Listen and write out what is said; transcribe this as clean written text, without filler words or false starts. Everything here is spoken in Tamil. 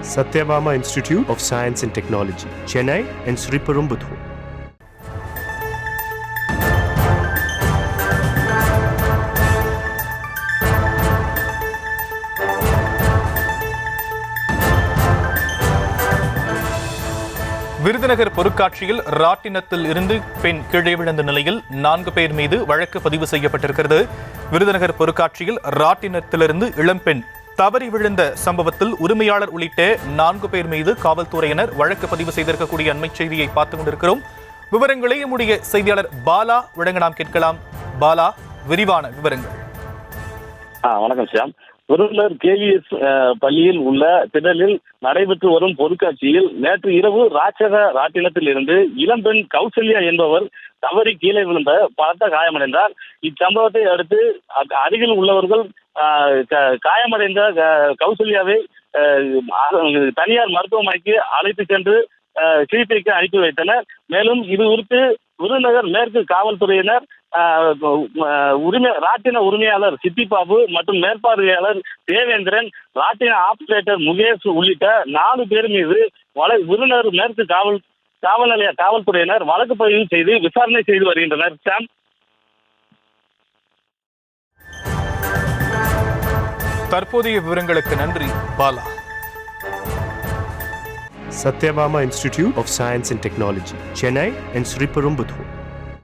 Satyabama Institute of Science and Technology, Chennai and Sriperumbudur. Virudhunagar பொருட்காட்சியில் ராட்டினத்தில் இருந்து பெண் கீழே விழுந்த நிலையில் 4 பேர் மீது வழக்கு பதிவு செய்யப்பட்டிருக்கிறது. விருதுநகர் பொருட்காட்சியில் ராட்டினத்திலிருந்து இளம்பெண் தவறி விழுந்த சம்பவத்தில் உரிமையாளர் உள்ளிட்ட 4 பேர் மீது காவல்துறையினர் வழக்கு பதிவு செய்திருக்கக்கூடிய அண்மை செய்தியை பார்த்துக் கொண்டிருக்கிறோம். விவரங்களை நம்முடைய செய்தியாளர் பாலா வழங்க நாம் கேட்கலாம். பாலா, விரிவான விவரங்கள். வணக்கம் ஷியாம். விருதுநகர் KVS பள்ளியில் உள்ள திடலில் நடைபெற்று வரும் பொருட்காட்சியில் நேற்று இரவு ராட்சத ராட்டினத்தில் இருந்து இளம்பெண் கௌசல்யா என்பவர் தவறி கீழே விழுந்த பலத்த காயமடைந்தார். இச்சம்பவத்தை அடுத்து அருகில் உள்ளவர்கள் காயமடைந்த கௌசல்யாவை தனியார் மருத்துவமனைக்கு அழைத்து சென்று சிகிச்சைக்கு அனுப்பி வைத்தனர். மேலும் இது குறித்து விருதுநகர் மேற்கு காவல்துறையினர் ராட்டின உரிமையாளர் சித்திபாபு மற்றும் மேற்பார்வையாளர் தேவேந்திரன், ராட்டின ஆபரேட்டர் முகேஷ் உள்ளிட்ட 4 பேர் மீது விருதுநகர் மேற்கு காவல் நிலைய காவல்துறையினர் வழக்கு பதிவு செய்து விசாரணை செய்து வருகின்றனர். சாம், தற்போதைய விவரங்களுக்கு நன்றி Bala. Satyabama Institute of Science and Technology, Chennai and Sriperumbudur.